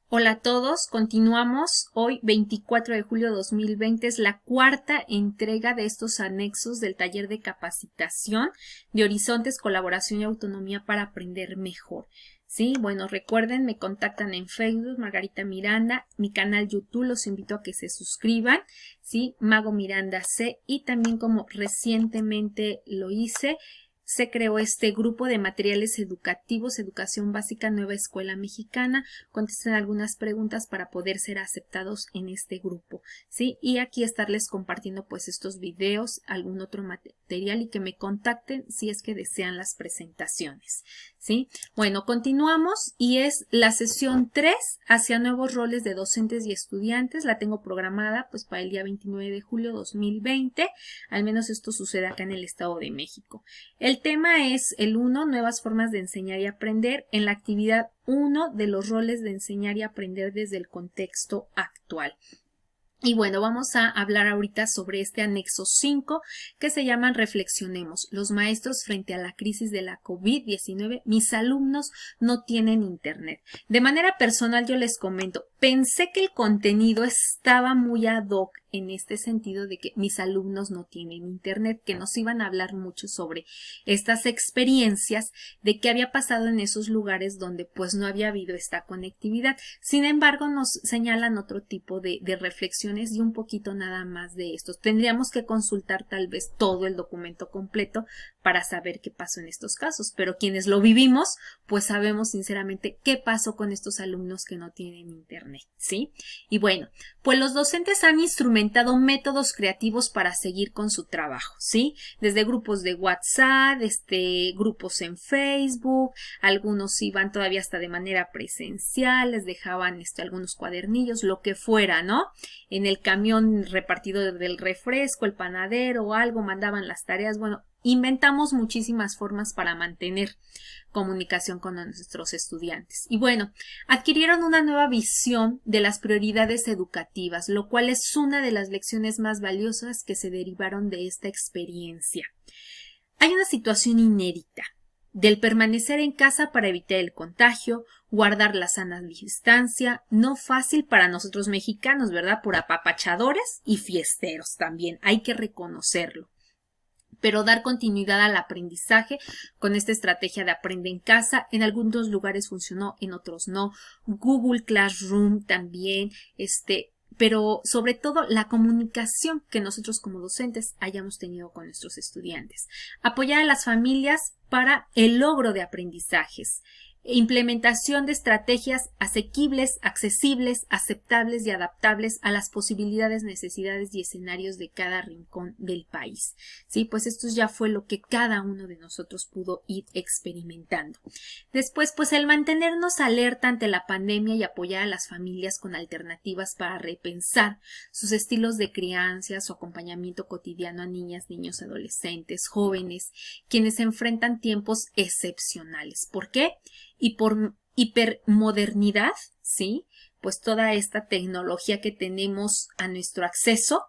Hola a todos, continuamos hoy 24 de julio de 2020, es la cuarta entrega de estos anexos del taller de capacitación de Horizontes, Colaboración y Autonomía para Aprender Mejor. Sí, bueno, recuerden, me contactan en Facebook, Margarita Miranda, mi canal YouTube, los invito a que se suscriban, sí, Mago Miranda C, y también como recientemente lo hice, se creó este grupo de materiales educativos, Educación Básica Nueva Escuela Mexicana. Contesten algunas preguntas para poder ser aceptados en este grupo, ¿sí? Y aquí estarles compartiendo pues estos videos, algún otro material y que me contacten si es que desean las presentaciones, ¿sí? Bueno, continuamos y es la sesión 3 hacia nuevos roles de docentes y estudiantes. La tengo programada pues para el día 29 de julio de 2020, al menos esto sucede acá en el Estado de México. El tema es el 1, nuevas formas de enseñar y aprender, en la actividad 1 de los roles de enseñar y aprender desde el contexto actual. Y bueno, vamos a hablar ahorita sobre este anexo 5 que se llama Reflexionemos. Los maestros frente a la crisis de la COVID-19, mis alumnos no tienen internet. De manera personal yo les comento, pensé que el contenido estaba muy ad hoc en este sentido de que mis alumnos no tienen internet, que nos iban a hablar mucho sobre estas experiencias de qué había pasado en esos lugares donde pues no había habido esta conectividad. Sin embargo, nos señalan otro tipo de reflexiones y un poquito nada más de estos. Tendríamos que consultar tal vez todo el documento completo para saber qué pasó en estos casos, pero quienes lo vivimos, pues sabemos sinceramente qué pasó con estos alumnos que no tienen internet, ¿sí? Y bueno, pues los docentes han instrumentado métodos creativos para seguir con su trabajo, ¿sí? Desde grupos de WhatsApp, grupos en Facebook, algunos iban todavía hasta de manera presencial, les dejaban algunos cuadernillos, lo que fuera, ¿no? En el camión repartido del refresco, el panadero o algo, mandaban las tareas, bueno, inventamos muchísimas formas para mantener comunicación con nuestros estudiantes. Y bueno, adquirieron una nueva visión de las prioridades educativas, lo cual es una de las lecciones más valiosas que se derivaron de esta experiencia. Hay una situación inédita del permanecer en casa para evitar el contagio, guardar la sana distancia, no fácil para nosotros mexicanos, ¿verdad? Por apapachadores y fiesteros también, hay que reconocerlo. Pero dar continuidad al aprendizaje con esta estrategia de aprende en casa. En algunos lugares funcionó, en otros no. Google Classroom también, pero sobre todo la comunicación que nosotros como docentes hayamos tenido con nuestros estudiantes. Apoyar a las familias para el logro de aprendizajes. Implementación de estrategias asequibles, accesibles, aceptables y adaptables a las posibilidades, necesidades y escenarios de cada rincón del país. Sí, pues esto ya fue lo que cada uno de nosotros pudo ir experimentando. Después, pues el mantenernos alerta ante la pandemia y apoyar a las familias con alternativas para repensar sus estilos de crianza, su acompañamiento cotidiano a niñas, niños, adolescentes, jóvenes, quienes enfrentan tiempos excepcionales. ¿Por qué? Y por hipermodernidad, ¿sí? Pues toda esta tecnología que tenemos a nuestro acceso,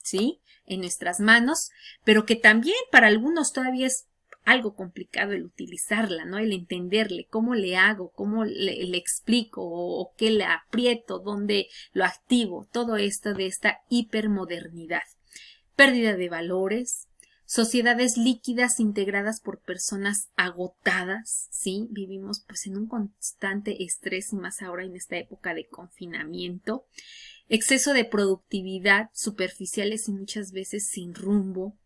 ¿sí? En nuestras manos, pero que también para algunos todavía es algo complicado el utilizarla, ¿no? El entenderle, cómo le hago, cómo le explico, o qué le aprieto, dónde lo activo, todo esto de esta hipermodernidad. Pérdida de valores, sociedades líquidas integradas por personas agotadas, ¿sí? Vivimos pues en un constante estrés y más ahora en esta época de confinamiento. Exceso de productividad, superficiales y muchas veces sin rumbo.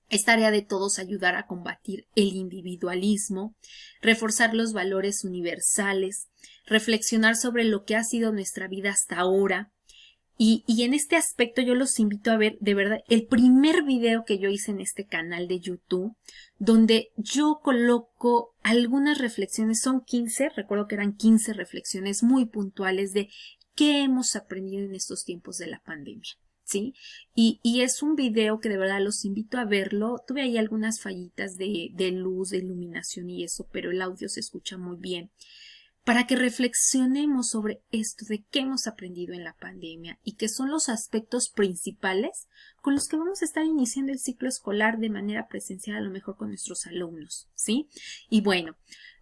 Es tarea de todos ayudar a combatir el individualismo, reforzar los valores universales, reflexionar sobre lo que ha sido nuestra vida hasta ahora. Y en este aspecto yo los invito a ver de verdad el primer video que yo hice en este canal de YouTube, donde yo coloco algunas reflexiones, son 15, recuerdo que eran 15 reflexiones muy puntuales de qué hemos aprendido en estos tiempos de la pandemia. ¿Sí? Y es un video que de verdad los invito a verlo. Tuve ahí algunas fallitas de luz, de iluminación y eso, pero el audio se escucha muy bien. Para que reflexionemos sobre esto de qué hemos aprendido en la pandemia y qué son los aspectos principales con los que vamos a estar iniciando el ciclo escolar de manera presencial, a lo mejor con nuestros alumnos, ¿sí? Y bueno,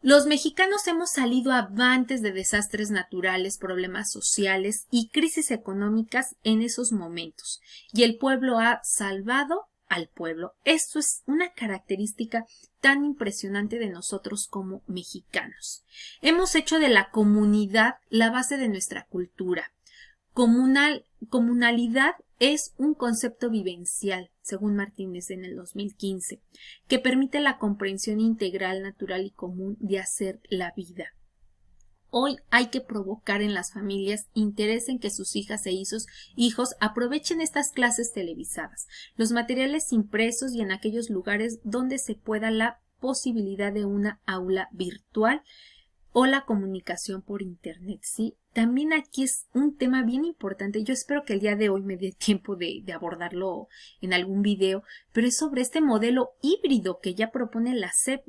Los mexicanos hemos salido avantes de desastres naturales, problemas sociales y crisis económicas en esos momentos, y el pueblo ha salvado al pueblo. Esto es una característica tan impresionante de nosotros como mexicanos. Hemos hecho de la comunidad la base de nuestra cultura. Comunalidad es un concepto vivencial, según Martínez en el 2015, que permite la comprensión integral, natural y común de hacer la vida. Hoy hay que provocar en las familias interés en que sus hijas e hijos aprovechen estas clases televisadas, los materiales impresos y en aquellos lugares donde se pueda la posibilidad de una aula virtual o la comunicación por internet, ¿sí? También aquí es un tema bien importante. Yo espero que el día de hoy me dé tiempo de abordarlo en algún video, pero es sobre este modelo híbrido que ya propone la SEP,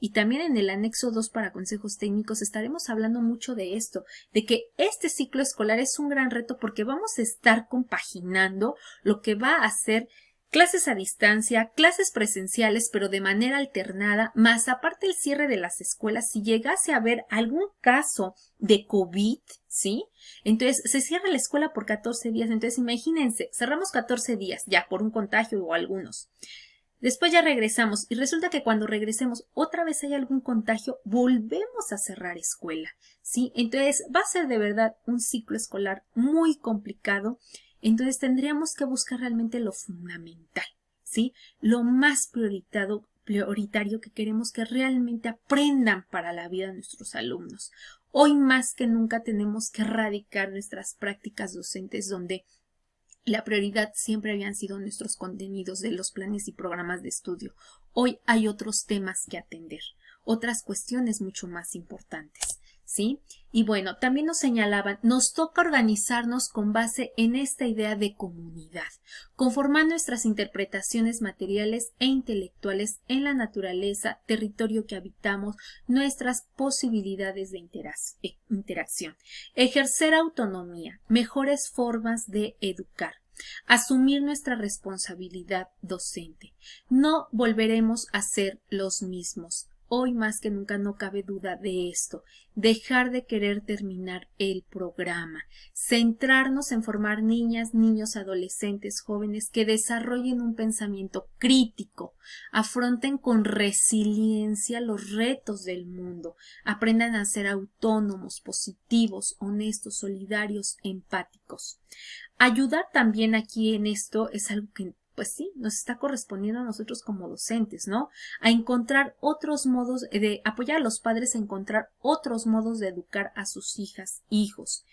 y también en el anexo 2 para consejos técnicos estaremos hablando mucho de esto, de que este ciclo escolar es un gran reto porque vamos a estar compaginando lo que va a ser clases a distancia, clases presenciales, pero de manera alternada, más aparte el cierre de las escuelas, si llegase a haber algún caso de COVID, ¿sí? Entonces se cierra la escuela por 14 días, entonces imagínense, cerramos 14 días ya por un contagio o algunos. Después ya regresamos y resulta que cuando regresemos otra vez hay algún contagio, volvemos a cerrar escuela, ¿sí? Entonces va a ser de verdad un ciclo escolar muy complicado. Entonces tendríamos que buscar realmente lo fundamental, ¿sí? Lo más prioritario que queremos que realmente aprendan para la vida nuestros alumnos. Hoy más que nunca tenemos que erradicar nuestras prácticas docentes donde la prioridad siempre habían sido nuestros contenidos de los planes y programas de estudio. Hoy hay otros temas que atender, otras cuestiones mucho más importantes, ¿sí? Y bueno, también nos señalaban, nos toca organizarnos con base en esta idea de comunidad, conformar nuestras interpretaciones materiales e intelectuales en la naturaleza, territorio que habitamos, nuestras posibilidades de interacción, ejercer autonomía, mejores formas de educar, asumir nuestra responsabilidad docente. No volveremos a ser los mismos. Hoy más que nunca no cabe duda de esto, dejar de querer terminar el programa, centrarnos en formar niñas, niños, adolescentes, jóvenes que desarrollen un pensamiento crítico, afronten con resiliencia los retos del mundo, aprendan a ser autónomos, positivos, honestos, solidarios, empáticos. Ayudar también aquí en esto es algo que pues sí, nos está correspondiendo a nosotros como docentes, ¿no? A encontrar otros modos de apoyar a los padres a encontrar otros modos de educar a sus hijas, hijos.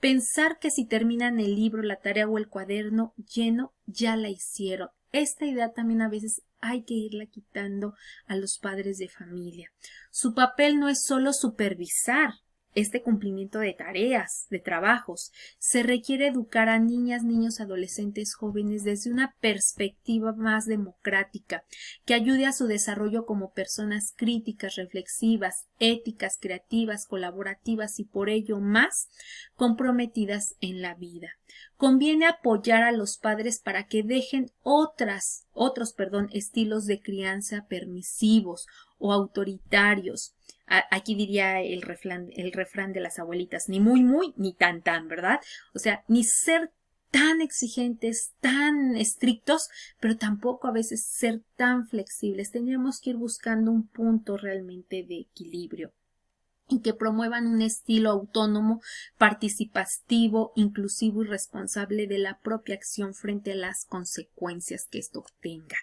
Pensar que si terminan el libro, la tarea o el cuaderno lleno, ya la hicieron. Esta idea también a veces hay que irla quitando a los padres de familia. Su papel no es solo supervisar este cumplimiento de tareas, de trabajos. Se requiere educar a niñas, niños, adolescentes, jóvenes desde una perspectiva más democrática, que ayude a su desarrollo como personas críticas, reflexivas, éticas, creativas, colaborativas y por ello más comprometidas en la vida. Conviene apoyar a los padres para que dejen otros estilos de crianza permisivos o autoritarios. Aquí diría el refrán de las abuelitas, ni muy, muy, ni tan, tan, ¿verdad? O sea, ni ser tan exigentes, tan estrictos, pero tampoco a veces ser tan flexibles. Tendríamos que ir buscando un punto realmente de equilibrio y que promuevan un estilo autónomo, participativo, inclusivo y responsable de la propia acción frente a las consecuencias que esto tenga.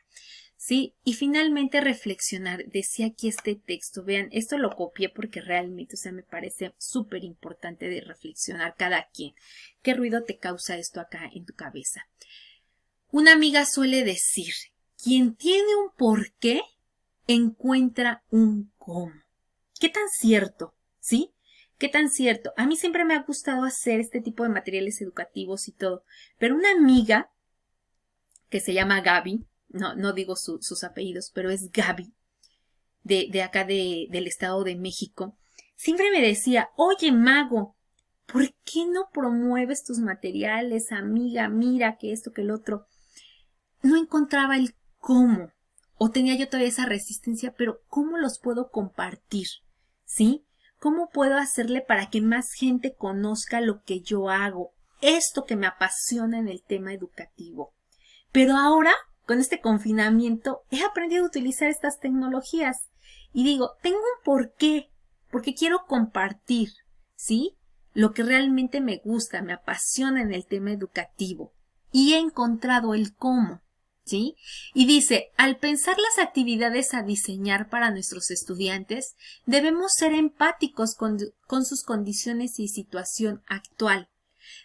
¿Sí? Y finalmente reflexionar, decía aquí este texto, vean, esto lo copié porque realmente, o sea, me parece súper importante de reflexionar cada quien. ¿Qué ruido te causa esto acá en tu cabeza? Una amiga suele decir, quien tiene un porqué, encuentra un cómo. ¿Qué tan cierto? ¿Sí? ¿Qué tan cierto? A mí siempre me ha gustado hacer este tipo de materiales educativos y todo, pero una amiga que se llama Gaby, no digo sus apellidos, pero es Gaby, de acá del Estado de México, siempre me decía, oye, Mago, ¿por qué no promueves tus materiales, amiga? Mira que esto, que el otro. No encontraba el cómo, o tenía yo todavía esa resistencia, pero ¿cómo los puedo compartir? ¿sí? ¿Cómo puedo hacerle para que más gente conozca lo que yo hago? Esto que me apasiona en el tema educativo. Pero ahora, con este confinamiento, he aprendido a utilizar estas tecnologías. Y digo, tengo un porqué, porque quiero compartir, ¿sí? Lo que realmente me gusta, me apasiona en el tema educativo. Y he encontrado el cómo, ¿sí? Y dice, al pensar las actividades a diseñar para nuestros estudiantes, debemos ser empáticos con sus condiciones y situación actual.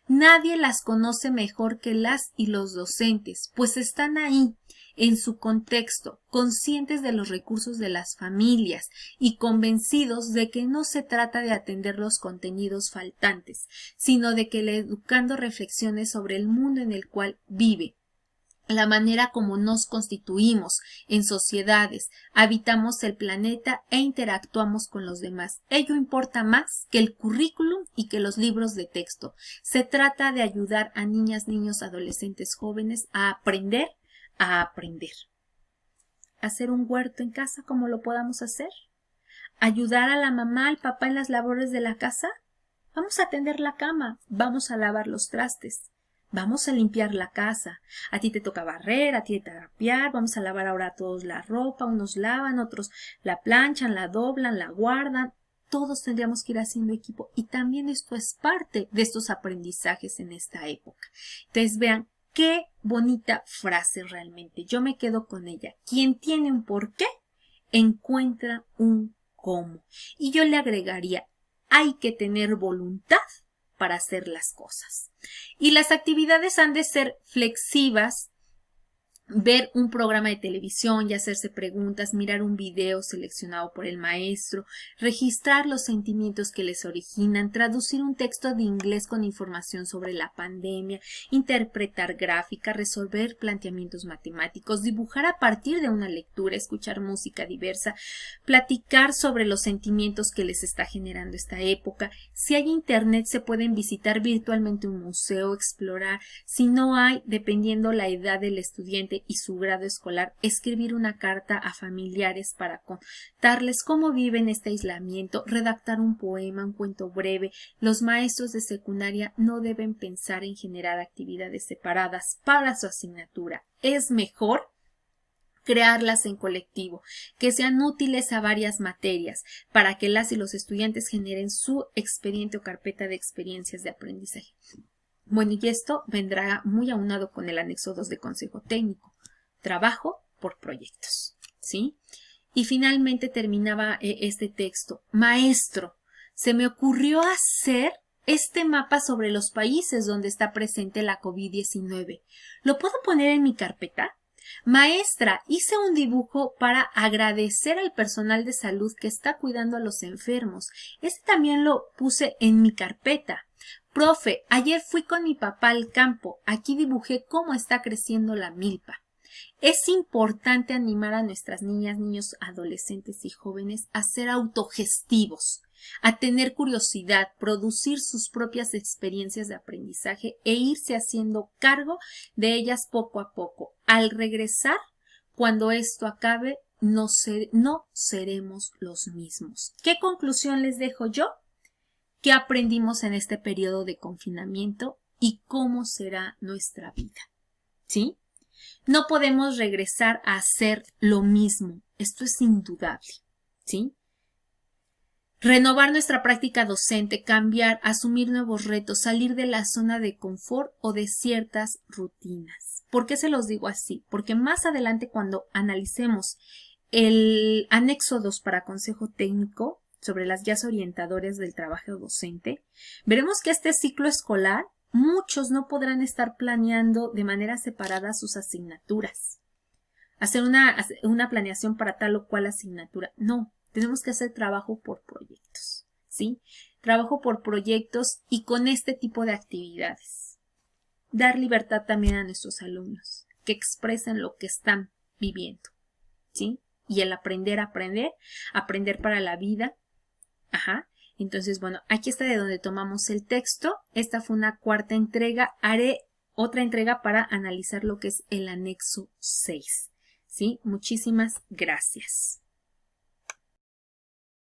Nadie las conoce mejor que las y los docentes, pues están ahí, en su contexto, conscientes de los recursos de las familias y convencidos de que no se trata de atender los contenidos faltantes, sino de que el educando reflexione sobre el mundo en el cual vive, la manera como nos constituimos en sociedades, habitamos el planeta e interactuamos con los demás. Ello importa más que el currículum y que los libros de texto. Se trata de ayudar a niñas, niños, adolescentes, jóvenes a aprender a aprender. ¿Hacer un huerto en casa como lo podamos hacer? ¿Ayudar a la mamá, al papá en las labores de la casa? Vamos a tender la cama, vamos a lavar los trastes. Vamos a limpiar la casa. A ti te toca barrer, a ti te toca trapear. Vamos a lavar ahora todos la ropa. Unos lavan, otros la planchan, la doblan, la guardan. Todos tendríamos que ir haciendo equipo. Y también esto es parte de estos aprendizajes en esta época. Entonces vean qué bonita frase realmente. Yo me quedo con ella. Quien tiene un porqué, encuentra un cómo. Y yo le agregaría, hay que tener voluntad para hacer las cosas. Y las actividades han de ser flexivas, ver un programa de televisión y hacerse preguntas, mirar un video seleccionado por el maestro, registrar los sentimientos que les originan, traducir un texto de inglés con información sobre la pandemia, interpretar gráfica, resolver planteamientos matemáticos, dibujar a partir de una lectura, escuchar música diversa, platicar sobre los sentimientos que les está generando esta época. Si hay internet, se pueden visitar virtualmente un museo, explorar. Si no hay, dependiendo la edad del estudiante y su grado escolar, escribir una carta a familiares para contarles cómo viven este aislamiento, redactar un poema, un cuento breve. Los maestros de secundaria no deben pensar en generar actividades separadas para su asignatura. Es mejor crearlas en colectivo, que sean útiles a varias materias, para que las y los estudiantes generen su expediente o carpeta de experiencias de aprendizaje. Bueno, y esto vendrá muy aunado con el anexo 2 de Consejo Técnico. Trabajo por proyectos, ¿sí? Y finalmente terminaba este texto. Maestro, se me ocurrió hacer este mapa sobre los países donde está presente la COVID-19. ¿Lo puedo poner en mi carpeta? Maestra, hice un dibujo para agradecer al personal de salud que está cuidando a los enfermos. Este también lo puse en mi carpeta. Profe, ayer fui con mi papá al campo. Aquí dibujé cómo está creciendo la milpa. Es importante animar a nuestras niñas, niños, adolescentes y jóvenes a ser autogestivos, a tener curiosidad, producir sus propias experiencias de aprendizaje e irse haciendo cargo de ellas poco a poco. Al regresar, cuando esto acabe, no seremos los mismos. ¿Qué conclusión les dejo yo? ¿Qué aprendimos en este periodo de confinamiento y cómo será nuestra vida? ¿Sí? No podemos regresar a hacer lo mismo. Esto es indudable. ¿Sí? Renovar nuestra práctica docente, cambiar, asumir nuevos retos, salir de la zona de confort o de ciertas rutinas. ¿Por qué se los digo así? Porque más adelante, cuando analicemos el anexo 2 para Consejo Técnico sobre las guías orientadoras del trabajo docente, veremos que este ciclo escolar muchos no podrán estar planeando de manera separada sus asignaturas. Hacer una planeación para tal o cual asignatura. No, tenemos que hacer trabajo por proyectos, ¿sí? Trabajo por proyectos y con este tipo de actividades. Dar libertad también a nuestros alumnos, que expresen lo que están viviendo, ¿sí? Y el aprender para la vida. Ajá. Entonces, bueno, aquí está de donde tomamos el texto. Esta fue una cuarta entrega. Haré otra entrega para analizar lo que es el anexo 6. ¿Sí? Muchísimas gracias.